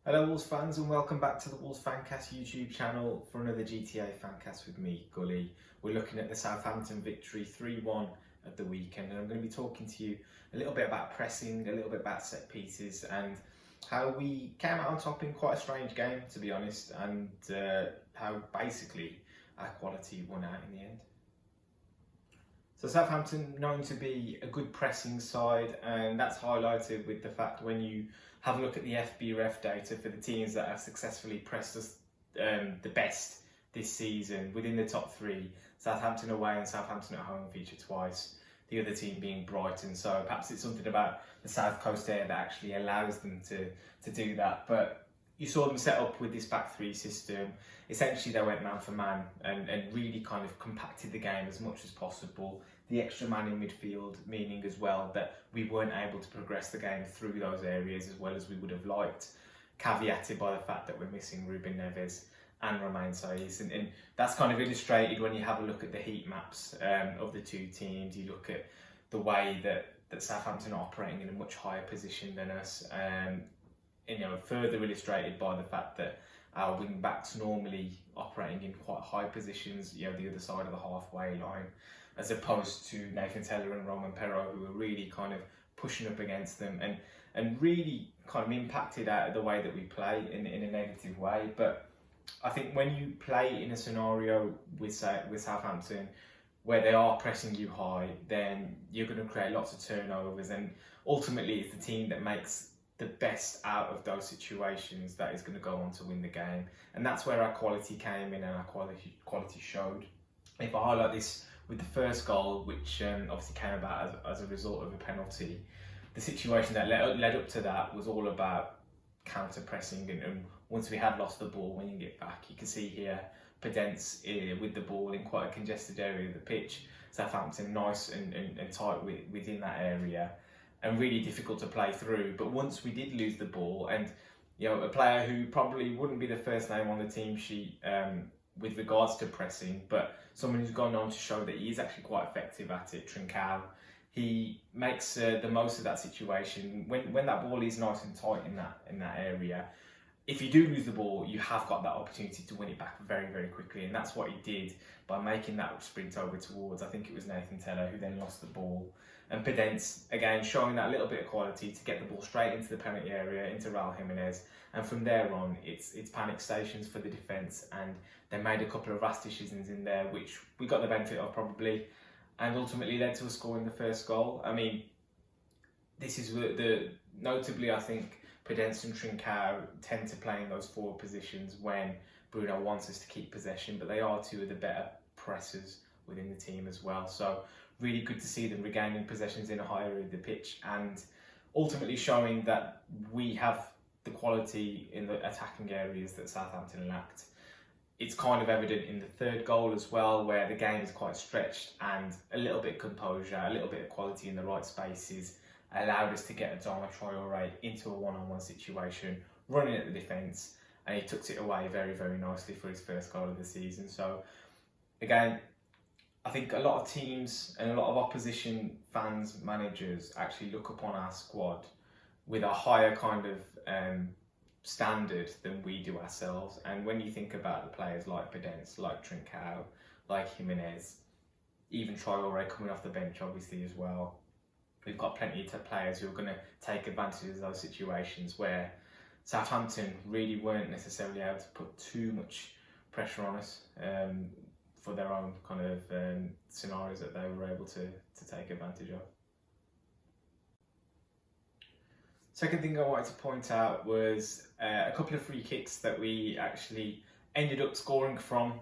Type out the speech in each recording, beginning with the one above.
Hello Wolves fans and welcome back to the Wolves Fancast YouTube channel for another GTA Fancast with me, Gully. We're looking at the Southampton victory 3-1 at the weekend, and I'm going to be talking to you a little bit about pressing, a little bit about set pieces and how we came out on top in quite a strange game, to be honest, and how basically our quality won out in the end. So Southampton known to be a good pressing side, and that's highlighted with the fact when you have a look at the FBref data for the teams that have successfully pressed us the best this season. Within the top three, Southampton away and Southampton at home feature twice, the other team being Brighton. So perhaps it's something about the South Coast air that actually allows them to do that. But you saw them set up with this back three system. Essentially they went man for man and really kind of compacted the game as much as possible. The extra man in midfield meaning as well that we weren't able to progress the game through those areas as well as we would have liked, caveated by the fact that we're missing Ruben Neves and Romain Saiz, and that's kind of illustrated when you have a look at the heat maps of the two teams. You look at the way that Southampton are operating in a much higher position than us, further illustrated by the fact that our wing backs normally operating in quite high positions, the other side of the halfway line, as opposed to Nathan Tella and Roman Perraud, who are really kind of pushing up against them and really kind of impacted out of the way that we play in a negative way. But I think when you play in a scenario with Southampton where they are pressing you high, then you're going to create lots of turnovers, and ultimately it's the team that makes the best out of those situations that is going to go on to win the game. And that's where our quality came in and our quality showed. If I highlight this with the first goal, which obviously came about as a result of a penalty, the situation that led up to that was all about counter-pressing, and once we had lost the ball, when you get back, you can see here Pedence with the ball in quite a congested area of the pitch, Southampton nice and tight within that area, and really difficult to play through. But once we did lose the ball, and a player who probably wouldn't be the first name on the team sheet with regards to pressing, but someone who's gone on to show that he is actually quite effective at it, Trincao, he makes the most of that situation. When that ball is nice and tight in that area, if you do lose the ball, you have got that opportunity to win it back very, very quickly, and that's what he did by making that sprint over towards, I think it was Nathan Tella, who then lost the ball. And Pedence, again, showing that little bit of quality to get the ball straight into the penalty area, into Raul Jimenez. And from there on, it's panic stations for the defence. And they made a couple of rash decisions in there, which we got the benefit of probably, and ultimately led to a score in the first goal. I mean, this is notably, I think, Pedence and Trincao tend to play in those forward positions when Bruno wants us to keep possession, but they are two of the better pressers within the team as well. So really good to see them regaining possessions in a higher area of the pitch and ultimately showing that we have the quality in the attacking areas that Southampton lacked. It's kind of evident in the third goal as well, where the game is quite stretched and a little bit of composure, a little bit of quality in the right spaces allowed us to get Adama Traore into a one-on-one situation, running at the defence, and he took it away very, very nicely for his first goal of the season. So again, I think a lot of teams and a lot of opposition fans, managers actually look upon our squad with a higher kind of standard than we do ourselves. And when you think about the players like Pedence, like Trincao, like Jimenez, even Traore coming off the bench obviously as well, we've got plenty of players who are going to take advantage of those situations where Southampton really weren't necessarily able to put too much pressure on us for their own kind of scenarios that they were able to take advantage of. Second thing I wanted to point out was a couple of free kicks that we actually ended up scoring from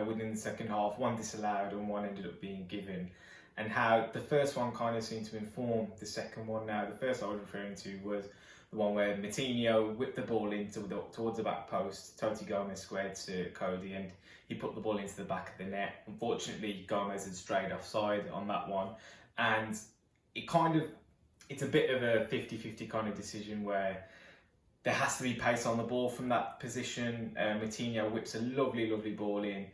within the second half. One disallowed and one ended up being given, and how the first one kind of seemed to inform the second one. Now, the first I was referring to was the one where Moutinho whipped the ball towards the back post. Toti Gomez squared to Cody and he put the ball into the back of the net. Unfortunately, Gomez had strayed offside on that one, and it's a bit of a 50-50 kind of decision where there has to be pace on the ball from that position. Moutinho whips a lovely, lovely ball in,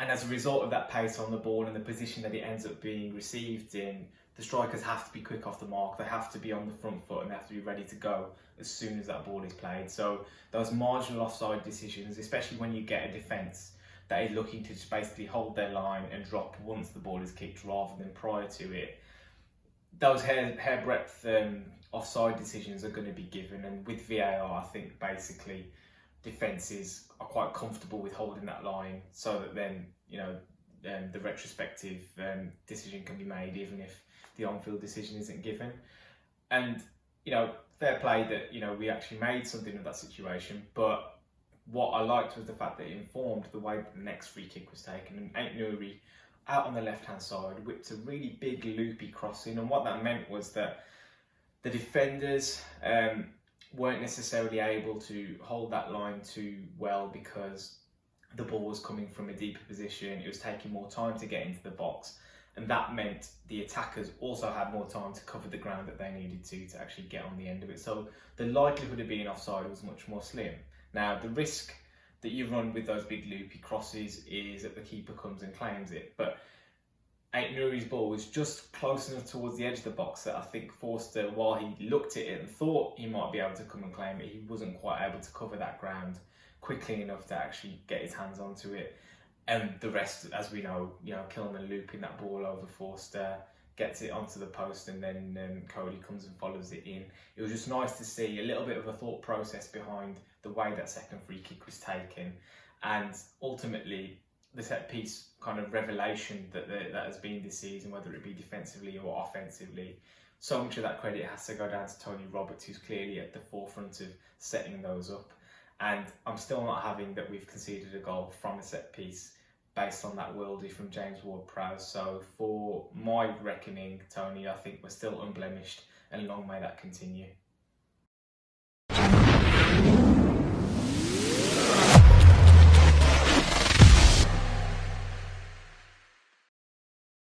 And as a result of that pace on the ball and the position that it ends up being received in, the strikers have to be quick off the mark, they have to be on the front foot, and they have to be ready to go as soon as that ball is played. So those marginal offside decisions, especially when you get a defence that is looking to just basically hold their line and drop once the ball is kicked rather than prior to it, those hairbreadth offside decisions are going to be given. And with VAR, I think basically defences are quite comfortable with holding that line, so that then the retrospective decision can be made even if the on-field decision isn't given. And fair play that we actually made something of that situation. But what I liked was the fact that it informed the way that the next free kick was taken, and Ait Nouri out on the left-hand side whipped a really big loopy crossing. And what that meant was that the defenders weren't necessarily able to hold that line too well, because the ball was coming from a deeper position. It was taking more time to get into the box, and that meant the attackers also had more time to cover the ground that they needed to actually get on the end of it. So the likelihood of being offside was much more slim. Now, the risk that you run with those big loopy crosses is that the keeper comes and claims it. But Ait Nouri's ball was just close enough towards the edge of the box that I think Forster, while he looked at it and thought he might be able to come and claim it, he wasn't quite able to cover that ground quickly enough to actually get his hands onto it. And the rest, as we know, Kilman looping that ball over Forster, gets it onto the post, and then Cody comes and follows it in. It was just nice to see a little bit of a thought process behind the way that second free kick was taken, and ultimately the set piece kind of revelation that has been this season, whether it be defensively or offensively. So much of that credit has to go down to Tony Roberts, who's clearly at the forefront of setting those up. And I'm still not having that we've conceded a goal from a set piece based on that worldie from James Ward-Prowse. So for my reckoning, Tony, I think we're still unblemished, and long may that continue.